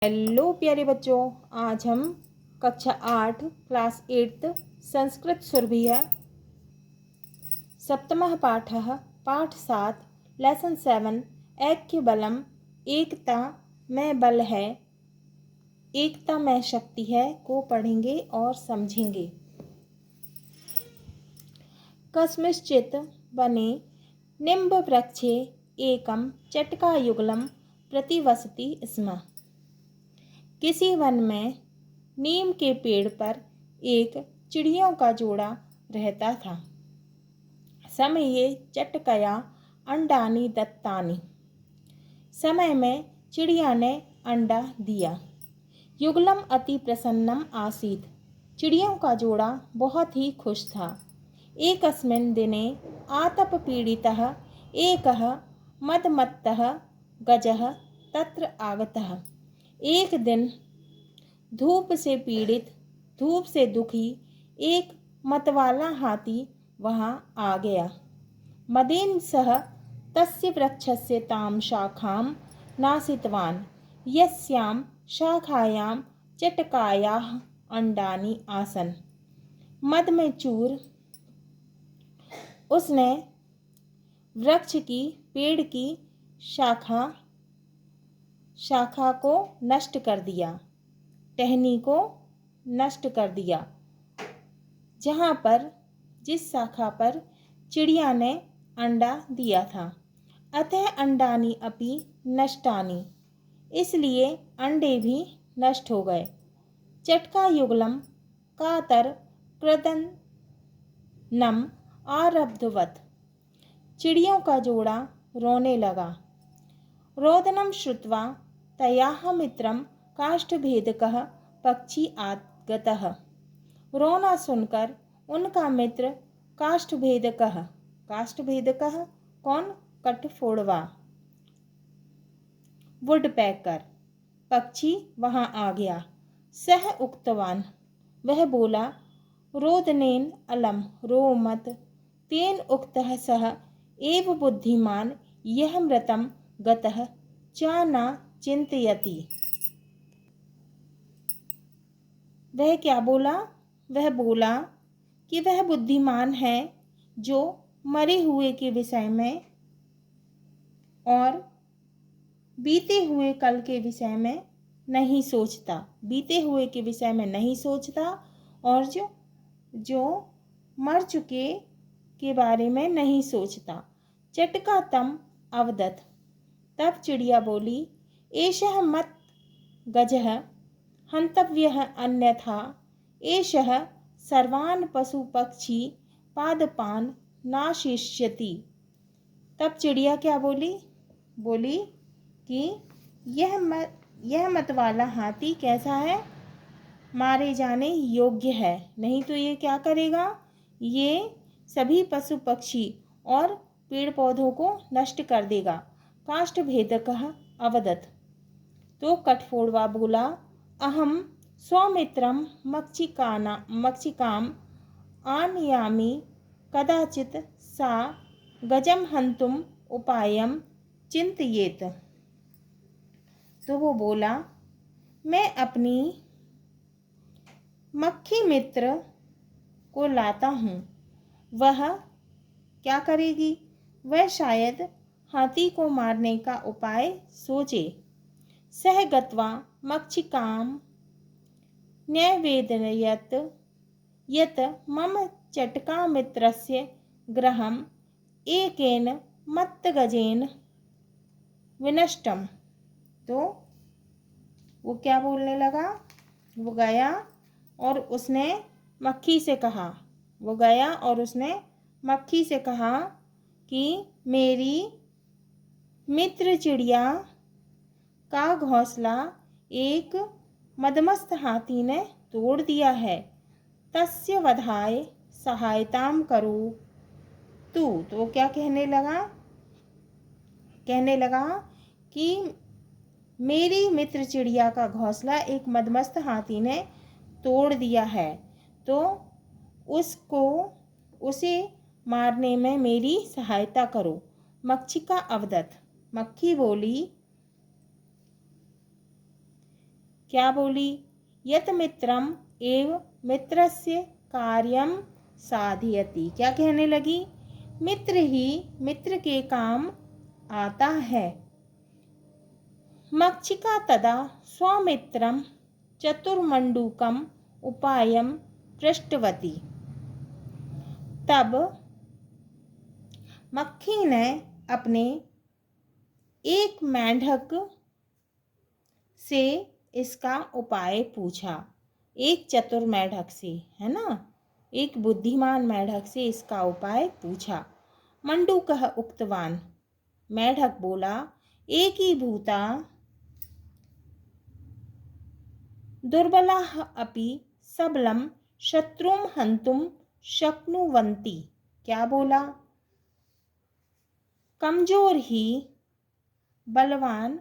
Hello प्यारे बच्चों, आज हम कक्षा 8 क्लास 8 संस्कृत सुरभिः सप्तमः पाठः पाठ 7 लेसन 7 ऐक्य बलम एकता में बल है एकता में शक्ति है को पढ़ेंगे और समझेंगे। कस्मिंश्चित् वने निम्ब वृक्षे एकम चटकायुगलम प्रतिवसति स्म। किसी वन में नीम के पेड़ पर एक चिड़ियों का जोड़ा रहता था। समये चटकया अंडानी दत्तानी। समय में चिड़िया ने अंडा दिया। युगलम अति प्रसन्नम आसीत। चिड़ियों का जोड़ा बहुत ही खुश था। एकस्मिन् दिने आतप पीड़ितः एकः मदमत्तः गजः तत्र आगतः। एक दिन धूप से पीड़ित, धूप से दुखी एक मतवाला हाथी वहाँ आ गया। मदेन सह तस्य वृक्षस्य तां शाखां नासितवान् यस्यां शाखायां चटकायाः अंडानि आसन्। मद में चूर उसने वृक्ष की पेड़ की शाखा को नष्ट कर दिया, टहनी को नष्ट कर दिया, जिस शाखा पर चिड़िया ने अंडा दिया था। अतः अंडानी अपि नष्टानि, इसलिए अंडे भी नष्ट हो गए। चटका युगलम कातर क्रदनम आरब्धवत। चिड़ियों का जोड़ा रोने लगा। रोदनम श्रुत्वा तयाः मित्रं काष्ठभेदकः पक्षी आगतः। रोना सुनकर उनका मित्र काष्ठभेदकः कौन? कठफोड़वा, वुडपैकर पक्षी वहाँ आ गया। सह उक्तवान, वह बोला, रोदनेन अलम, रो मत, तेन उक्तः सह एव बुद्धिमान यह मृतं गतः च न चिंतयति। वह क्या बोला? वह बोला कि वह बुद्धिमान है जो मरे हुए के विषय में और बीते हुए कल के विषय में नहीं सोचता, और जो मर चुके के बारे में नहीं सोचता। चटका तम अवदत, तब चिड़िया बोली, एषः मत गजः हन्तव्यः अन्यथा एषः सर्वान् पशु पक्षी पादपान् नाशिष्यति। तब चिड़िया क्या बोली? बोली कि यह मतवाला हाथी कैसा है? मारे जाने योग्य है, नहीं तो ये क्या करेगा? ये सभी पशु पक्षी और पेड़ पौधों को नष्ट कर देगा। काष्ठभेदकः अवदत्, तो कठफोड़वा बोला, अहम स्वमित्रं मक्षिकाम् आनयामि, कदाचित् सा गजं हन्तुम् उपायं चिंतयेत। तो वो बोला, मैं अपनी मक्खी मित्र को लाता हूँ, वह क्या करेगी? वह शायद हाथी को मारने का उपाय सोचे। सह गत्वा मक्षिकां न्यवेदयत् यत् मम चटकामित्रस्य गृहम् एकेन मत्तगजेन विनष्टम। तो वो क्या बोलने लगा? वो गया और उसने मक्खी से कहा कि मेरी मित्र चिड़िया का घोंसला एक मदमस्त हाथी ने तोड़ दिया है। तस्य वधाय सहायताम करो तू। तो क्या कहने लगा कि मेरी मित्र चिड़िया का घोंसला एक मदमस्त हाथी ने तोड़ दिया है, तो उसे मारने में मेरी सहायता करो। मक्षिका अवदत, मक्खी बोली, क्या बोली? यत मित्रम एव मित्रस्य कार्यम साधयति। क्या कहने लगी? मित्र ही मित्र के काम आता है। मक्षिका तदा स्वमित्रम चतुर्मंडूकम उपायम पृष्ठवती। तब मक्खी ने अपने एक मेंढक से इसका उपाय पूछा। एक चतुर मेंढक से, है ना, एक बुद्धिमान मेंढक से इसका उपाय पूछा। मंडूकः उक्तवान, मेंढक बोला, एकीभूता दुर्बलाः अपि सबलं शत्रुं हन्तुं शक्नुवन्ति। क्या बोला? कमजोर ही बलवान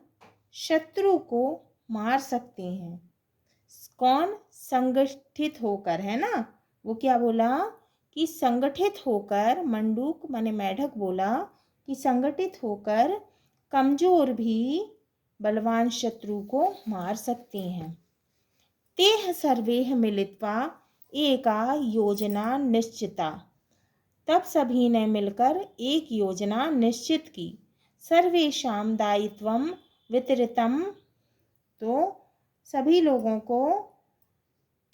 शत्रु को मार सकते हैं। कौन? संगठित होकर, है ना। वो क्या बोला कि संगठित होकर, मंडूक माने मेढक बोला कि संगठित होकर कमजोर भी बलवान शत्रु को मार सकते हैं। तेह सर्वेह मिलित्वा एका योजना निश्चिता। तब सभी ने मिलकर एक योजना निश्चित की। सर्वेषां दायित्वं वितरितम। तो सभी लोगों को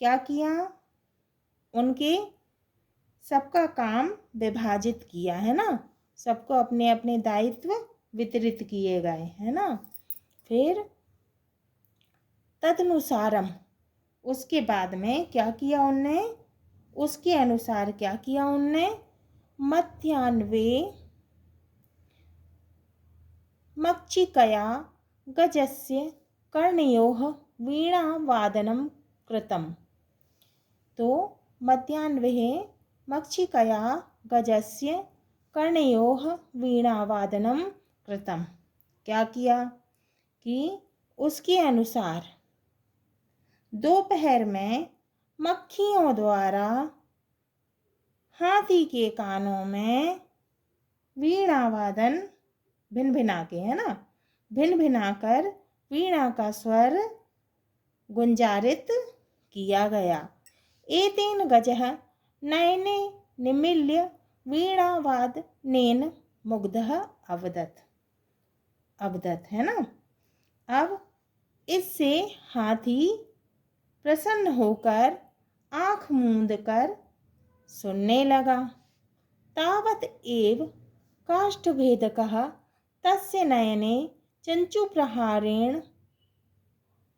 क्या किया? उनके सबका काम विभाजित किया, है ना। सबको अपने अपने दायित्व वितरित किए गए, है ना। फिर तदनुसारम, उसके बाद में क्या किया उनने? उसके अनुसार क्या किया उनने? मध्याह्नवे मक्षिकया गजस्य कर्णयोः वीणावादनं कृतम्। तो मध्याह्नवे मक्षिकया गजस्य कर्णयोः वीणावादनं कृतम्। क्या किया कि उसके अनुसार दोपहर में मक्खियों द्वारा हाथी के कानों में वीणावादन भिन भिना के, है ना, भिन भिना कर वीणा का स्वर गुंजारित किया गया। एतेन गजः नयने निमील्य वीणावादनेन मुग्धः अवदत्। है ना। अब इससे हाथी प्रसन्न होकर आँख मूंद कर सुनने लगा। तावत एव काष्ठभेदकः तस्य नयने चंचुप्रहारेण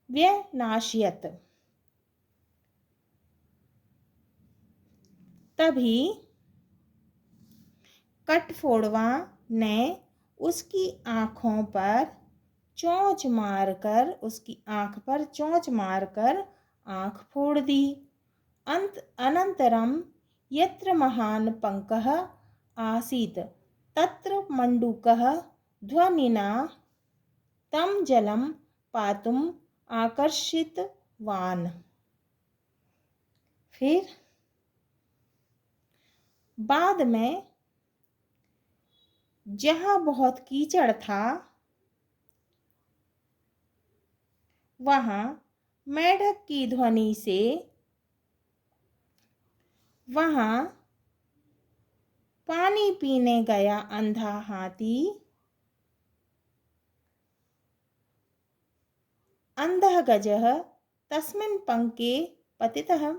व्यनाशयत्। तभी कठफोड़वा ने उसकी आँखों पर चोंच मारकर, उसकी आँख पर चोंच मारकर आँख फोड़ दी। अनंतरम यत्र महान पंकः आसीत् तत्र मंडूकः ध्वनिना तं जलं पातुम् आकर्षितवान्। फिर बाद में जहाँ बहुत कीचड़ था वहाँ मेढक की ध्वनि से वहाँ पानी पीने गया अंधा हाथी अंधः गजः तस्मिन् पंके पतितः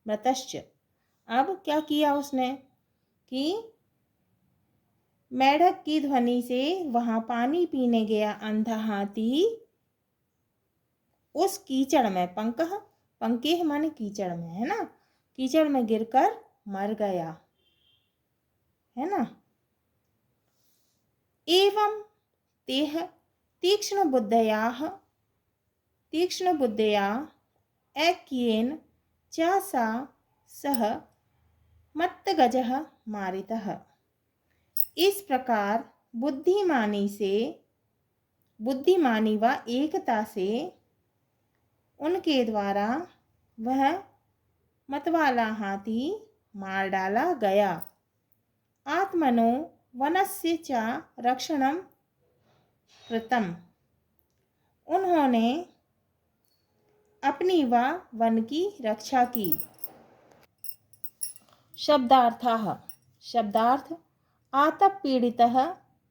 मृतश्च। अब क्या किया उसने कि मेढक की ध्वनि से वहाँ पानी पीने गया अंधा हाथी उस कीचड़ में, पंकः पंके माने कीचड़ में, है ना, कीचड़ में गिरकर मर गया, है ना। एवं तेह तीक्ष्ण बुद्धया ऐक्येन च सा सह मत्तगजः मारितः। इस प्रकार बुद्धिमानी व एकता से उनके द्वारा वह मतवाला हाथी मार डाला गया। आत्मनो वनस्य च रक्षणं कृतम्। उन्होंने अपनी व वन की रक्षा की। शब्दार्थः। शब्दार्थ आतप पीड़ितः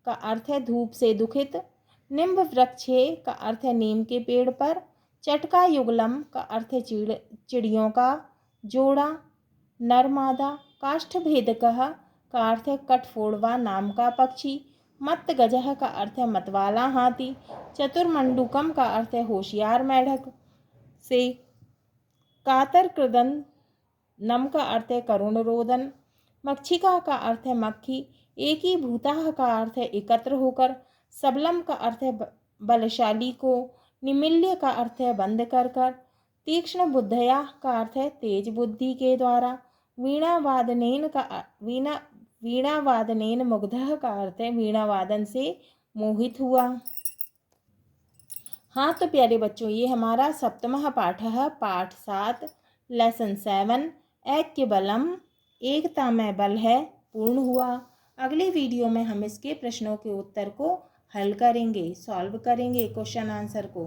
का अर्थ है धूप से दुखित। निम्ब वृक्षे का अर्थ है नीम के पेड़ पर। चटका युगलम का अर्थ है चिड़ियों का जोड़ा। नरमादा काष्ठभेदकः का अर्थ है कठफोड़वा नाम का पक्षी। मत्त गजह का अर्थ है मतवाला हाथी। चतुर्मंडूकम का अर्थ है होशियार मेढक से। कातर कृदन नम का अर्थ है करुण रोदन। मक्षिका का अर्थ है मक्खी। एकी भूताः का अर्थ है एकत्र होकर। सबलम का अर्थ है बलशाली को। निमिल्य का अर्थ है बंद कर कर। तीक्ष्ण बुद्धया का अर्थ है तेज बुद्धि के द्वारा। वीणा वादनेन मुग्धः का अर्थ है वीणा वादन से मोहित हुआ। हाँ तो प्यारे बच्चों, ये हमारा सप्तमः पाठः पाठ 7 लेसन 7 ऐक्य बलम एकता में बल है पूर्ण हुआ। अगले वीडियो में हम इसके प्रश्नों के उत्तर को हल करेंगे, सॉल्व करेंगे क्वेश्चन आंसर को।